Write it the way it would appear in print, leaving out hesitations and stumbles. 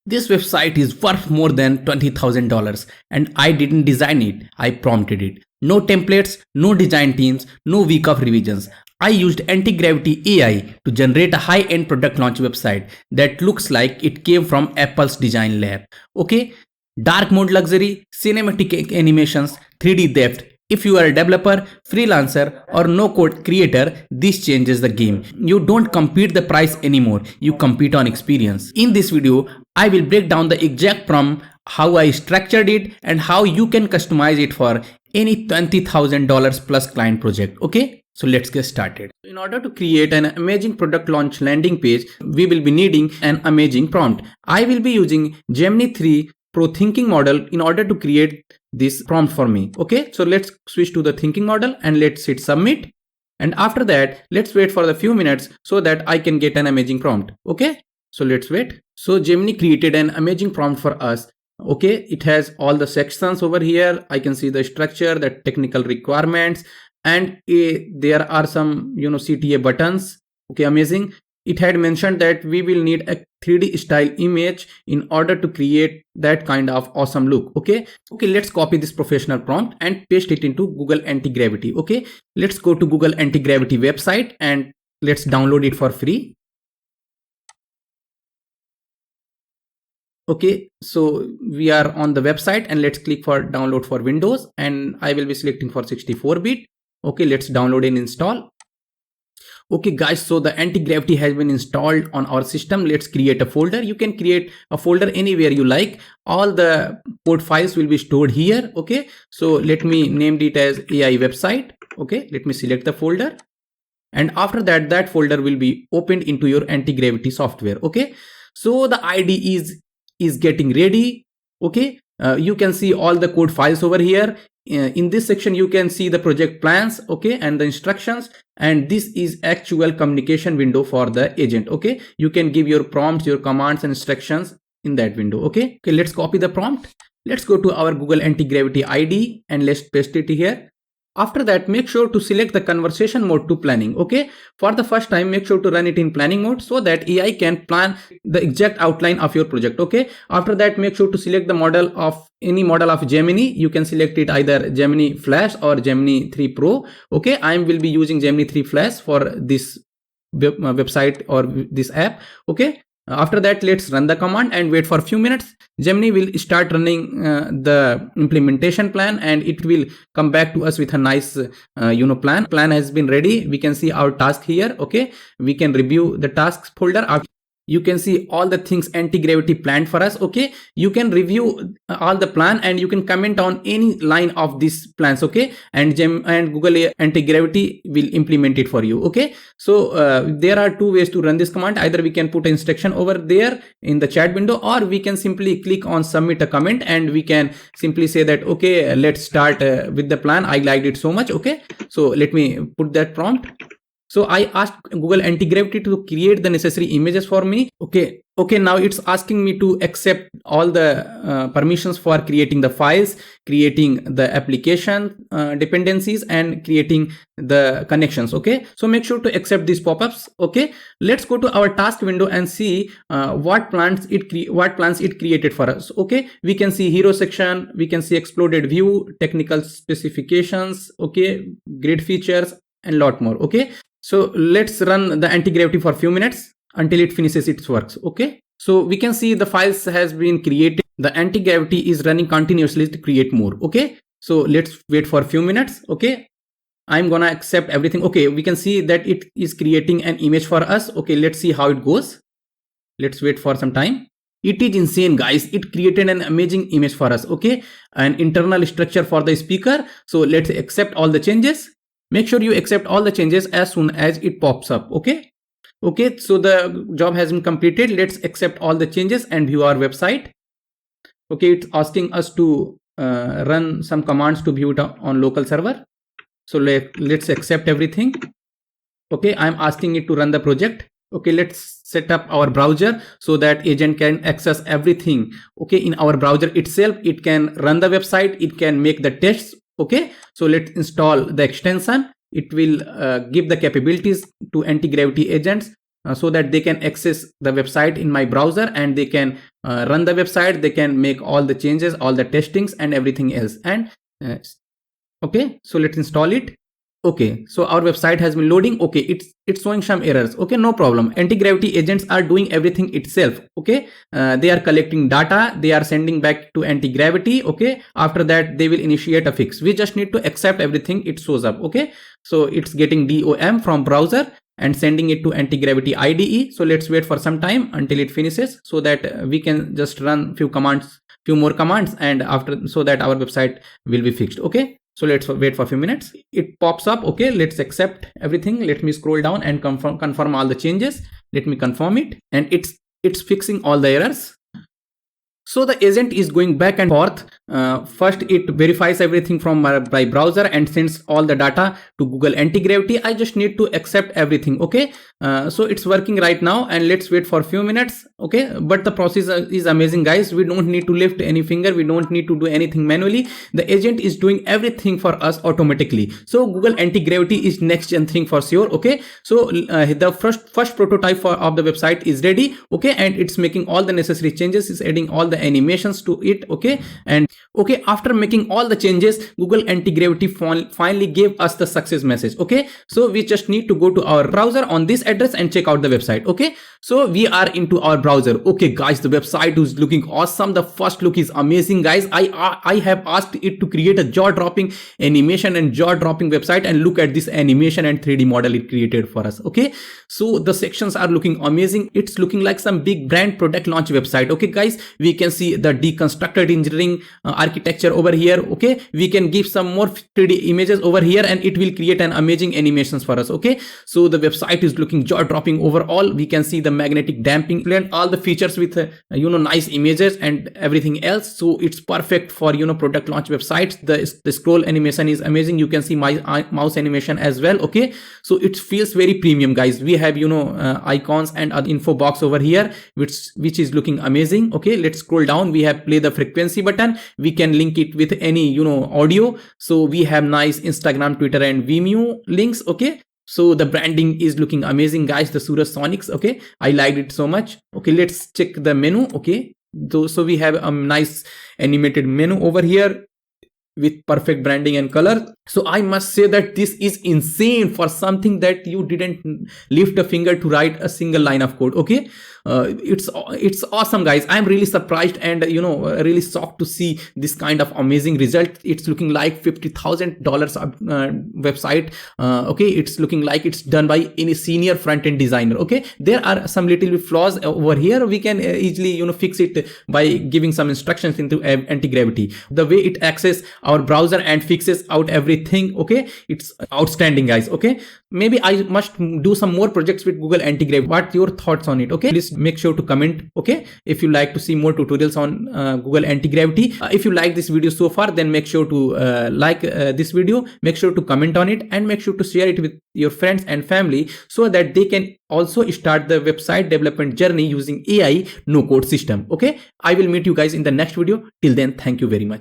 This website is worth more than $20,000 and I didn't design it, I prompted it. No templates, no design teams, no week of revisions. I used Antigravity AI to generate a high-end product launch website that looks like it came from Apple's design lab. Okay, dark mode luxury, cinematic animations, 3D depth. If you are a developer, freelancer, or no code creator, this changes the game. You don't compete the price anymore, you compete on experience. In this video, I will break down the exact prompt, how I structured it, and how you can customize it for any $20,000 plus client project. Okay, so let's get started. In order to create an amazing product launch landing page, we will be needing an amazing prompt. I will be using Gemini 3 Pro thinking model in order to create this prompt for me. Okay, so let's switch to the thinking model and let's hit submit. And after that, let's wait for a few minutes so that I can get an amazing prompt. Okay, so let's wait. So Gemini created an amazing prompt for us. Okay, it has all the sections over here. I can see the structure, the technical requirements, and there are some CTA buttons. Okay, amazing. It had mentioned that we will need a 3D style image in order to create that kind of awesome look. Okay, let's copy this professional prompt and paste it into Google Antigravity. Okay, let's go to Google Antigravity website and let's download it for free. Okay, so we are on the website and let's click for download for Windows and I will be selecting for 64-bit. Okay, let's download and install. Okay guys, so the Antigravity has been installed on our system. Let's create a folder. You can create a folder anywhere you like. All the code files will be stored here. Okay, so let me name it as AI website. Okay, let me select the folder. And after that, that folder will be opened into your Antigravity software. Okay, so the IDE is getting ready. Okay, you can see all the code files over here. In this section you can see the project plans, okay, and the instructions, and this is actual communication window for the agent. Okay, you can give your prompts, your commands and instructions in that window. Okay, let's copy the prompt. Let's go to our Google Antigravity IDE and let's paste it here. After that, make sure to select the conversation mode to planning. Okay, for the first time, make sure to run it in planning mode so that AI can plan the exact outline of your project. Okay, after that, make sure to select the model of any model of Gemini. You can select it either Gemini Flash or Gemini 3 Pro. Okay, I will be using Gemini 3 Flash for this website or this app. Okay, after that, let's run the command and wait for a few minutes. Gemini will start running the implementation plan and it will come back to us with a nice plan. Plan has been ready. We can see our task here. Okay, we can review the tasks folder. You can see all the things Antigravity planned for us. Okay, you can review all the plan and you can comment on any line of these plans. Okay, and Google Antigravity will implement it for you. Okay, so there are two ways to run this command. Either we can put an instruction over there in the chat window, or we can simply click on submit a comment and we can simply say that okay, let's start with the plan. I liked it so much. Okay, so let me put that prompt. So I asked Google Antigravity to create the necessary images for me. Okay, now it's asking me to accept all the permissions for creating the files, creating the application dependencies, and creating the connections. Okay, so make sure to accept these pop-ups. Okay, let's go to our task window and see what plans it created for us. Okay, we can see hero section, we can see exploded view, technical specifications, okay, grid features, and lot more. Okay, so let's run the Antigravity for a few minutes until it finishes its works. Okay, so we can see the files has been created. The Antigravity is running continuously to create more. Okay, so let's wait for a few minutes. Okay, I'm gonna accept everything. Okay, we can see that it is creating an image for us. Okay, let's see how it goes. Let's wait for some time. It is insane, guys. It created an amazing image for us. Okay, an internal structure for the speaker. So let's accept all the changes. Make sure you accept all the changes as soon as it pops up. Okay, so the job has been completed. Let's accept all the changes and view our website. Okay, it's asking us to run some commands to view it on local server. So let's accept everything. Okay, I'm asking it to run the project. Okay, let's set up our browser so that agent can access everything. Okay, in our browser itself, it can run the website, it can make the tests. Okay, so let's install the extension. It will give the capabilities to Antigravity agents so that they can access the website in my browser, and they can run the website, they can make all the changes, all the testings and everything else. And okay, so let's install it. Okay, so our website has been loading. Okay, it's showing some errors. Okay, no problem. Anti-gravity agents are doing everything itself. Okay, they are collecting data, they are sending back to anti-gravity. Okay, after that they will initiate a fix. We just need to accept everything it shows up. Okay, so it's getting DOM from browser and sending it to Antigravity IDE. So let's wait for some time until it finishes, so that we can just run few more commands, and after, so that our website will be fixed. Okay, so let's wait for a few minutes. It pops up. Okay, let's accept everything. Let me scroll down and confirm all the changes. Let me confirm it, and it's fixing all the errors. So the agent is going back and forth. First it verifies everything from my browser and sends all the data to Google Antigravity. I just need to accept everything. Okay, so it's working right now, and let's wait for a few minutes. Okay, but the process is amazing, guys. We don't need to lift any finger, we don't need to do anything manually. The agent is doing everything for us automatically. So Google Antigravity is next gen thing for sure. Okay, so the first prototype of the website is ready. Okay, and it's making all the necessary changes, is adding all the animations to it. Okay, and okay, after making all the changes, Google Antigravity finally gave us the success message. Okay, so we just need to go to our browser on this address and check out the website. Okay, so we are into our browser. Okay guys, the website is looking awesome. The first look is amazing, guys. I have asked it to create a jaw-dropping animation and jaw-dropping website, and look at this animation and 3D model it created for us. Okay, so the sections are looking amazing. It's looking like some big brand product launch website. Okay guys, we can see the deconstructed engineering architecture over here. Okay, we can give some more 3D images over here, and it will create an amazing animations for us. Okay, so the website is looking jaw-dropping overall. We can see the magnetic damping and all the features with nice images and everything else. So it's perfect for product launch websites. The scroll animation is amazing. You can see my mouse animation as well. Okay, so it feels very premium, guys. We have icons and other info box over here, which is looking amazing. Okay, let's scroll down. We have play the frequency button. We can link it with any audio. So we have nice Instagram, Twitter and Vimeo links. Okay, so the branding is looking amazing, guys. The Suraj Sonics. Okay, I liked it so much. Okay, let's check the menu. Okay, so we have a nice animated menu over here with perfect branding and color. So I must say that this is insane for something that you didn't lift a finger to write a single line of code. Okay, it's awesome, guys. I'm really surprised and really shocked to see this kind of amazing result. It's looking like $50,000 website. Okay, it's looking like it's done by any senior front-end designer. Okay, there are some little bit flaws over here. We can easily fix it by giving some instructions into Antigravity. The way it accesses our browser and fixes out everything. Okay, it's outstanding, guys. Okay, maybe I must do some more projects with Google Antigravity. What your thoughts on it? Okay, please make sure to comment. Okay, if you like to see more tutorials on Google Antigravity. If you like this video so far, then make sure to like this video, make sure to comment on it, and make sure to share it with your friends and family, so that they can also start the website development journey using AI no code system. Okay, I will meet you guys in the next video. Till then, thank you very much.